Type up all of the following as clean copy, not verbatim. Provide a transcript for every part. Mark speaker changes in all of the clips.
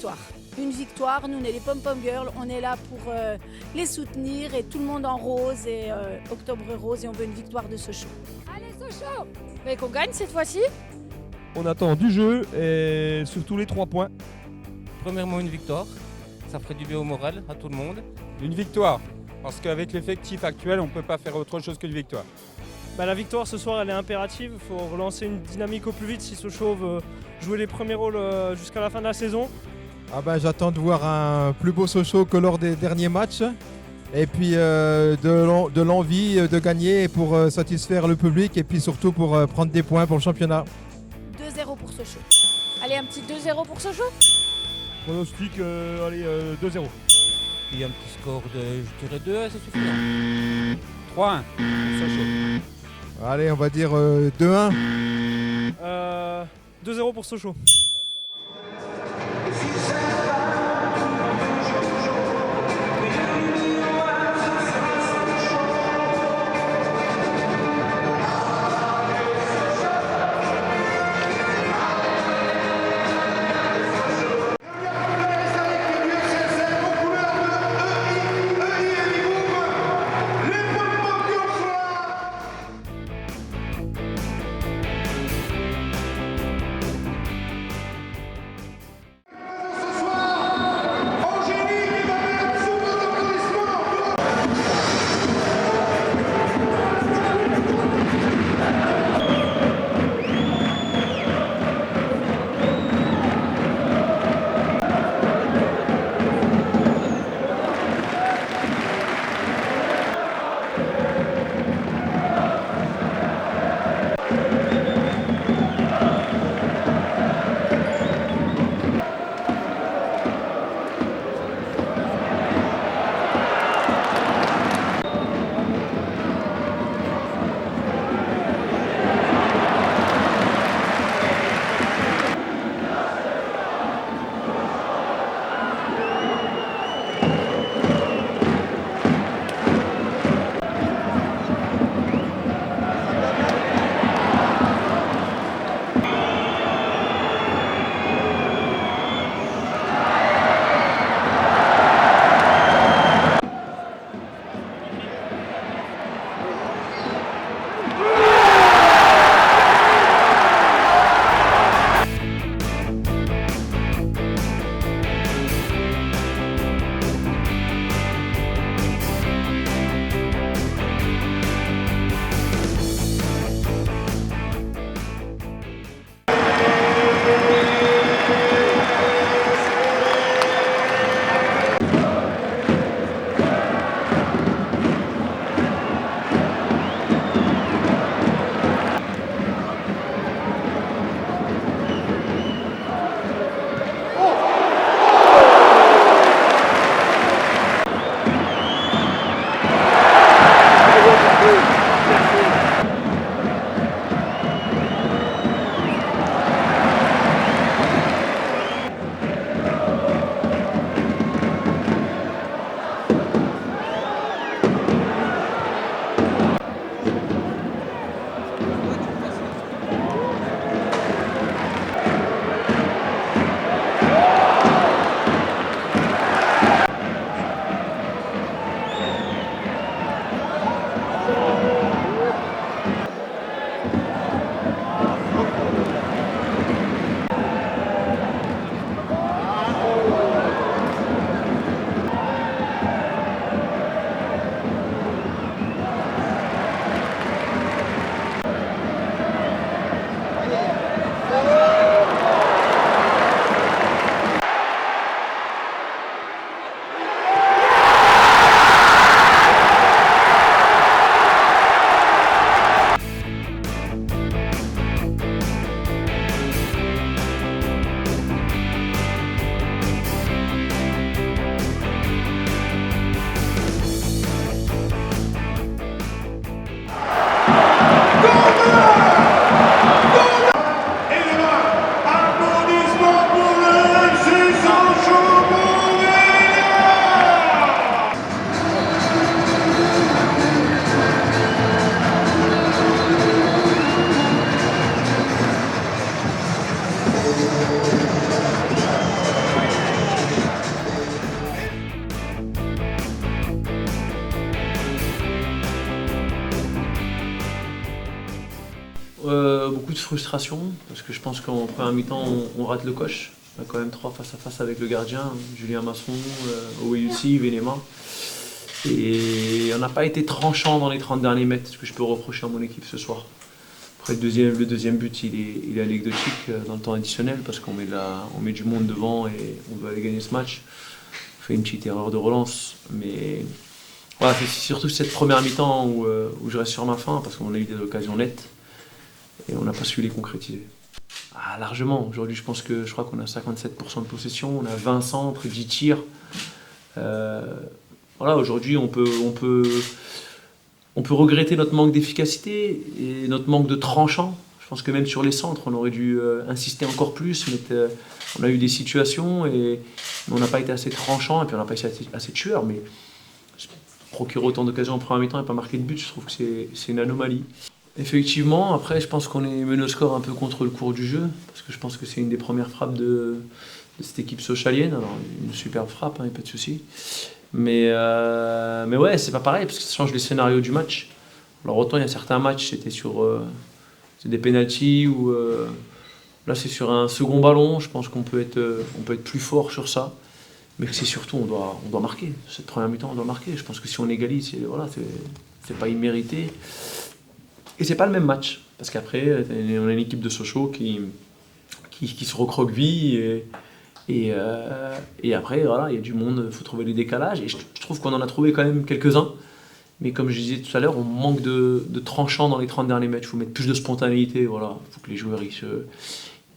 Speaker 1: victoire. Une victoire, nous on est les pom-pom girls, on est là pour les soutenir et tout le monde en rose et Octobre Rose et on veut une victoire de Sochaux.
Speaker 2: Allez Sochaux! Mais qu'on gagne cette fois-ci?
Speaker 3: On attend du jeu et surtout les 3 points.
Speaker 4: Premièrement une victoire, ça ferait du bien au moral à tout le monde.
Speaker 5: Une victoire, parce qu'avec l'effectif actuel, on ne peut pas faire autre chose qu'une victoire.
Speaker 3: La victoire ce soir elle est impérative, il faut relancer une dynamique au plus vite si Sochaux veut jouer les premiers rôles jusqu'à la fin de la saison.
Speaker 6: J'attends de voir un plus beau Sochaux que lors des derniers matchs. Et puis de l'envie de gagner pour satisfaire le public et puis surtout pour prendre des points pour le championnat.
Speaker 1: 2-0 pour Sochaux.
Speaker 2: Allez, un petit 2-0 pour Sochaux?
Speaker 3: Pronostic, 2-0.
Speaker 4: Et un petit score de, je dirais 2, ça suffit.
Speaker 5: 3-1 pour Sochaux.
Speaker 6: Allez, on va dire 2-1.
Speaker 3: 2-0 pour Sochaux.
Speaker 7: beaucoup de frustration, parce que je pense qu'en première mi-temps, on rate le coche. On a quand même 3 face à face avec le gardien, Julien Masson, Oyussi, Venema. Et on n'a pas été tranchant dans les 30 derniers mètres, ce que je peux reprocher à mon équipe ce soir. Après, le deuxième but, il est anecdotique dans le temps additionnel, parce qu'on met du monde devant et on doit aller gagner ce match. On fait une petite erreur de relance, mais voilà, c'est surtout cette première mi-temps où je reste sur ma faim, parce qu'on a eu des occasions nettes et on n'a pas su les concrétiser. Ah, largement. Aujourd'hui, je crois qu'on a 57% de possession, on a 20 centres, 10 tirs. Voilà, aujourd'hui, on peut regretter notre manque d'efficacité et notre manque de tranchant. Je pense que même sur les centres, on aurait dû insister encore plus. On a eu des situations mais on n'a pas été assez tranchant et puis on n'a pas été assez tueur. Mais procurer autant d'occasions en première mi-temps et pas marquer de but, je trouve que c'est une anomalie. Effectivement, après, je pense qu'on est mené au score un peu contre le cours du jeu, parce que je pense que c'est une des premières frappes de cette équipe sochalienne. Alors, une superbe frappe, il n'y a pas de souci. Mais ouais, c'est pas pareil, parce que ça change les scénarios du match. Alors autant il y a certains matchs, c'était c'est des pénaltys, ou là c'est sur un second ballon, je pense qu'on peut être plus fort sur ça. Mais c'est surtout, on doit marquer. Cette première mi-temps, on doit marquer. Je pense que si on égalise, c'est pas immérité. Et c'est pas le même match, parce qu'après, on a une équipe de Sochaux qui se recroqueville, et après, voilà, il y a du monde, il faut trouver les décalages, et je trouve qu'on en a trouvé quand même quelques-uns. Mais comme je disais tout à l'heure, on manque de tranchants dans les 30 derniers mètres. Il faut mettre plus de spontanéité, voilà. Il faut que les joueurs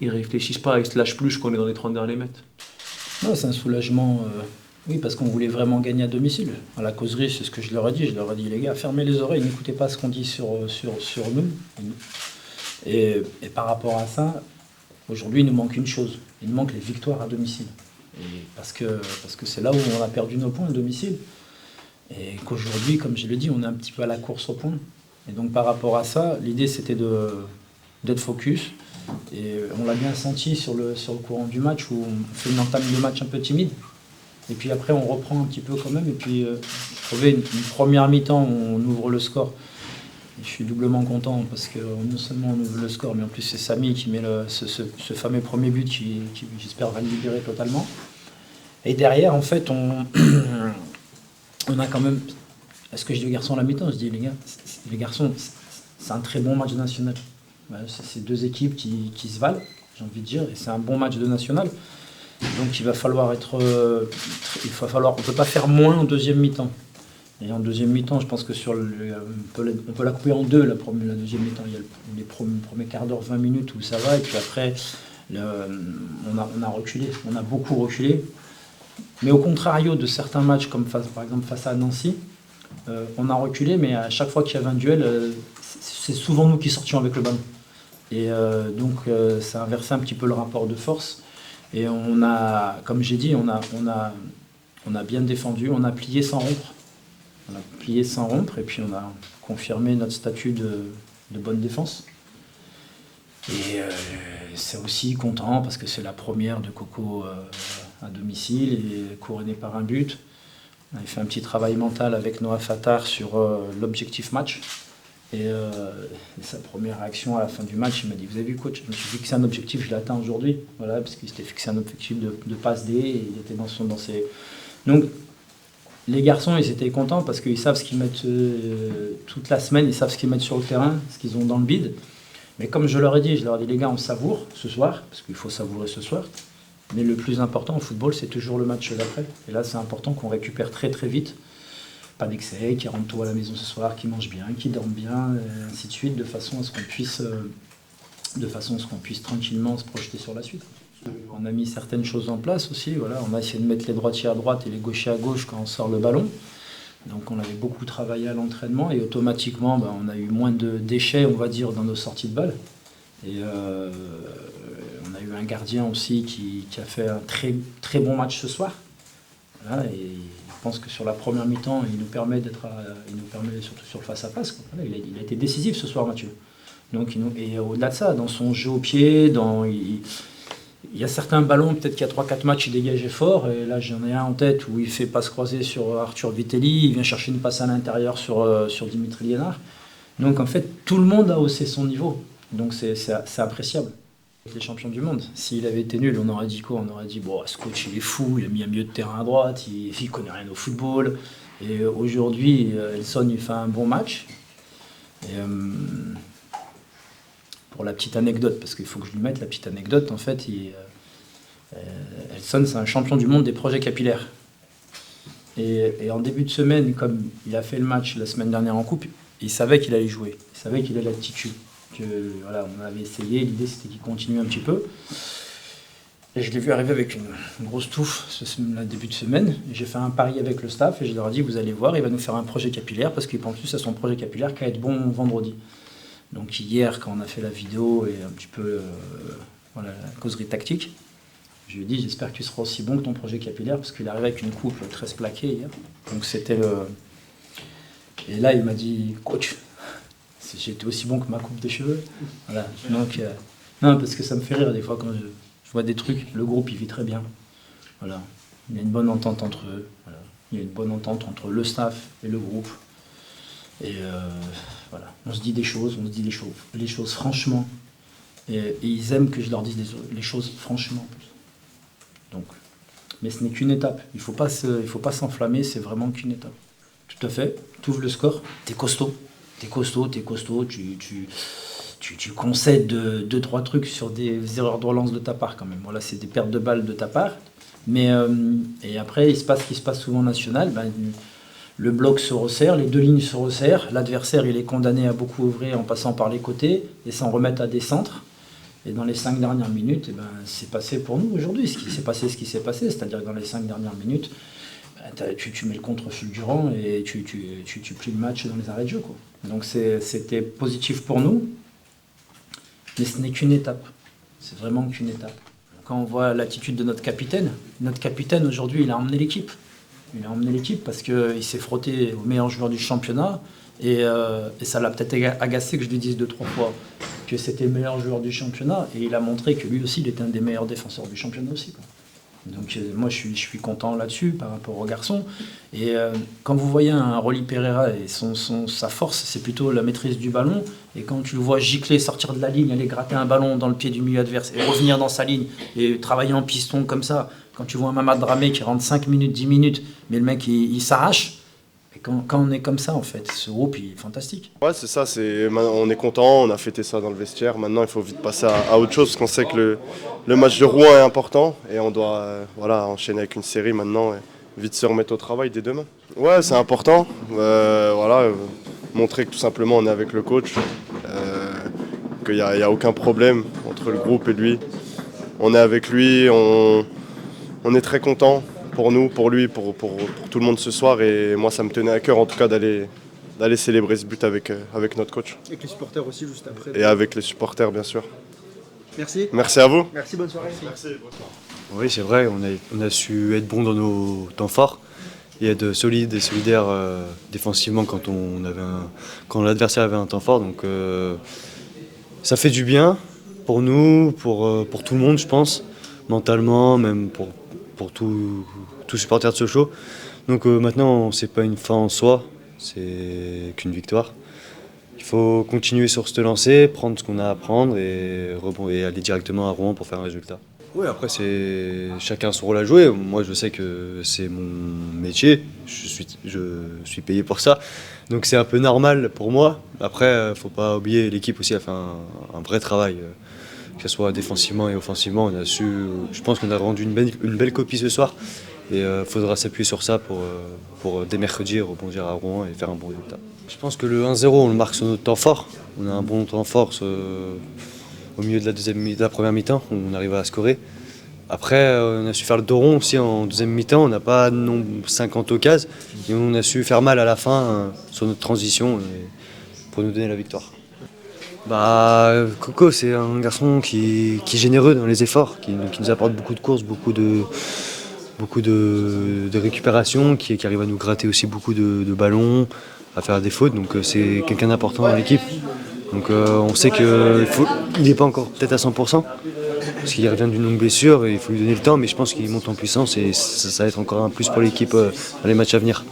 Speaker 7: ils réfléchissent pas, ils se lâchent plus qu'on est dans les 30 derniers mètres.
Speaker 8: Non, c'est un soulagement, oui, parce qu'on voulait vraiment gagner à domicile. À la causerie, c'est ce que je leur ai dit. Je leur ai dit, les gars, fermez les oreilles, n'écoutez pas ce qu'on dit sur nous. Et par rapport à ça, aujourd'hui, il nous manque une chose. Il nous manque les victoires à domicile. Et parce que c'est là où on a perdu nos points à domicile. Et qu'aujourd'hui, comme je l'ai dit, on est un petit peu à la course au point. Et donc par rapport à ça, l'idée c'était d'être focus. Et on l'a bien senti sur le courant du match, où on fait une entame de match un peu timide. Et puis après, on reprend un petit peu quand même. Et puis, je trouvais une première mi-temps où on ouvre le score. Et je suis doublement content parce que non seulement on ouvre le score, mais en plus c'est Samy qui met ce fameux premier but qui j'espère va le libérer totalement. Et derrière, en fait, on a quand même... Ce que je dis aux garçons à la mi-temps, je dis les garçons, c'est un très bon match national. C'est deux équipes qui se valent, j'ai envie de dire, et c'est un bon match de national. Donc il va falloir on ne peut pas faire moins en deuxième mi-temps. Et en deuxième mi-temps, je pense que on peut la couper en deux, la deuxième mi-temps. Il y a les premiers quarts d'heure, 20 minutes où ça va, et puis après, on a reculé, on a beaucoup reculé. Mais au contrario de certains matchs, comme par exemple face à Nancy, on a reculé, mais à chaque fois qu'il y avait un duel, c'est souvent nous qui sortions avec le ballon. Et donc ça a inversé un petit peu le rapport de force. Et on a, comme j'ai dit, on a bien défendu, on a plié sans rompre. On a plié sans rompre, et puis on a confirmé notre statut de bonne défense. Et c'est aussi content parce que c'est la première de Coco à domicile et couronnée par un but. On avait fait un petit travail mental avec Noah Fattar sur l'objectif match. Et sa première réaction à la fin du match, il m'a dit, vous avez vu coach, je me suis fixé un objectif, je l'ai atteint aujourd'hui. Voilà, parce qu'il s'était fixé un objectif de passe D et il était dans ses... Donc les garçons, ils étaient contents parce qu'ils savent ce qu'ils mettent toute la semaine, ils savent ce qu'ils mettent sur le terrain, ce qu'ils ont dans le bide. Mais comme je leur ai dit, les gars, on savoure ce soir, parce qu'il faut savourer ce soir. Mais le plus important au football, c'est toujours le match d'après. Et là, c'est important qu'on récupère très très vite. Pas d'excès, qui rentre tôt à la maison ce soir, qui mange bien, qui dorme bien, et ainsi de suite, de façon à ce qu'on puisse tranquillement se projeter sur la suite. On a mis certaines choses en place aussi. Voilà, on a essayé de mettre les droitiers à droite et les gauchers à gauche quand on sort le ballon. Donc on avait beaucoup travaillé à l'entraînement et automatiquement on a eu moins de déchets, on va dire, dans nos sorties de balles. Et on a eu un gardien aussi qui a fait un très, très bon match ce soir. Voilà, et je pense que sur la première mi-temps, il nous permet surtout sur le face-à-face. Voilà, il a été décisif ce soir, Mathieu. Donc, et au-delà de ça, dans son jeu au pied, il y a certains ballons, peut-être qu'il y a 3-4 matchs, il dégageait fort. Et là, j'en ai un en tête où il fait passe croisée sur Arthur Vitelli. Il vient chercher une passe à l'intérieur sur Dimitri Liénard. Donc, en fait, tout le monde a haussé son niveau. Donc c'est appréciable. Les champions du monde, s'il avait été nul, on aurait dit quoi? On aurait dit, bon, ce coach il est fou, il a mis un milieu de terrain à droite, il connaît rien au football. Et aujourd'hui, Elson il fait un bon match. Et, pour la petite anecdote, parce qu'il faut que je lui mette la petite anecdote, en fait, Elson c'est un champion du monde des projets capillaires. Et en début de semaine, comme il a fait le match la semaine dernière en coupe, il savait qu'il allait jouer, il savait qu'il avait l'attitude. Voilà, on avait essayé, l'idée c'était qu'il continue un petit peu. Et je l'ai vu arriver avec une grosse touffe le début de semaine. J'ai fait un pari avec le staff et je leur ai dit, vous allez voir, il va nous faire un projet capillaire parce qu'il pense plus à son projet capillaire qu'à être bon vendredi. Donc hier, quand on a fait la vidéo et un petit peu voilà, la causerie tactique, je lui ai dit, j'espère que tu seras aussi bon que ton projet capillaire parce qu'il arrivait avec une coupe 13 plaquée hier. Donc c'était le... Et là, il m'a dit, coach, j'étais aussi bon que ma coupe de cheveux. Voilà. Donc, non, parce que ça me fait rire des fois quand je vois des trucs. Le groupe, il vit très bien. Voilà. Il y a une bonne entente entre eux. Voilà. Il y a une bonne entente entre le staff et le groupe. Et voilà. On se dit des choses, les choses franchement. Et ils aiment que je leur dise les choses franchement. Donc, mais ce n'est qu'une étape. Il faut pas s'enflammer, c'est vraiment qu'une étape. Tout à fait. Tu ouvres le score, t'es costaud. T'es costaud, tu concèdes 2-3 trucs sur des erreurs de relance de ta part quand même. Voilà, c'est des pertes de balles de ta part. Mais et après, il se passe ce qui se passe souvent en national. Ben, le bloc se resserre, les deux lignes se resserrent. L'adversaire, il est condamné à beaucoup ouvrir en passant par les côtés et s'en remettre à des centres. Et dans les 5 dernières minutes, ben, c'est passé pour nous aujourd'hui. Ce qui s'est passé, c'est-à-dire que dans les 5 dernières minutes, tu mets le contre fulgurant et tu plies le match dans les arrêts de jeu, quoi. Donc c'était positif pour nous, mais ce n'est qu'une étape. C'est vraiment qu'une étape. Quand on voit l'attitude de notre capitaine aujourd'hui, il a emmené l'équipe. Il a emmené l'équipe parce qu'il s'est frotté aux meilleurs joueurs du championnat et ça l'a peut-être agacé que je lui dise 2-3 fois que c'était le meilleur joueur du championnat et il a montré que lui aussi, il était un des meilleurs défenseurs du championnat aussi, quoi. Donc moi je suis content là-dessus par rapport aux garçons. Et quand vous voyez un Rolly Pereira et sa force, c'est plutôt la maîtrise du ballon. Et quand tu le vois gicler, sortir de la ligne, aller gratter un ballon dans le pied du milieu adverse et revenir dans sa ligne et travailler en piston comme ça, quand tu vois un Mamad Dramé qui rentre 5 minutes, 10 minutes, mais le mec il s'arrache. Et quand on est comme ça en fait, ce groupe il est fantastique.
Speaker 9: Ouais, c'est ça, on est content, on a fêté ça dans le vestiaire. Maintenant il faut vite passer à autre chose parce qu'on sait que le match de Rouen est important et on doit enchaîner avec une série maintenant et vite se remettre au travail dès demain. Ouais, c'est important, montrer que tout simplement on est avec le coach, qu'il n'y a aucun problème entre le groupe et lui. On est avec lui, on est très content. Pour nous, pour lui, pour tout le monde ce soir. Et moi, ça me tenait à cœur, en tout cas, d'aller célébrer ce but avec notre coach.
Speaker 10: Avec les supporters aussi, juste après.
Speaker 9: Et avec les supporters, bien sûr.
Speaker 10: Merci.
Speaker 9: Merci à vous.
Speaker 10: Merci, bonne soirée.
Speaker 9: Merci, bonne soirée.
Speaker 11: Oui, c'est vrai, on a su être bon dans nos temps forts et être solide et solidaire défensivement quand l'adversaire avait un temps fort. Donc, ça fait du bien pour nous, pour tout le monde, je pense, mentalement, même pour tout supporter de Sochaux. Donc maintenant, c'est pas une fin en soi, c'est qu'une victoire. Il faut continuer sur cette lancée, prendre ce qu'on a à prendre et aller directement à Rouen pour faire un résultat. Oui, après, c'est chacun son rôle à jouer. Moi, je sais que c'est mon métier, je suis payé pour ça. Donc c'est un peu normal pour moi. Après, faut pas oublier, l'équipe aussi a fait un vrai travail. Que ce soit défensivement et offensivement, je pense qu'on a rendu une belle copie ce soir et il faudra s'appuyer sur ça pour dès mercredi rebondir à Rouen et faire un bon résultat. Je pense que le 1-0 on le marque sur notre temps fort, on a un bon temps fort au milieu de la première mi-temps, on arrive à scorer. Après on a su faire le dos rond aussi en deuxième mi-temps, on n'a pas 50 occasions et on a su faire mal à la fin sur notre transition pour nous donner la victoire. Coco, c'est un garçon qui est généreux dans les efforts, qui nous apporte beaucoup de courses, beaucoup de récupération, qui arrive à nous gratter aussi beaucoup de ballons, à faire des fautes. Donc c'est quelqu'un d'important dans l'équipe. Donc on sait qu'il n'est pas encore peut-être à 100%, parce qu'il revient d'une longue blessure et il faut lui donner le temps, mais je pense qu'il monte en puissance et ça va être encore un plus pour l'équipe dans les matchs à venir.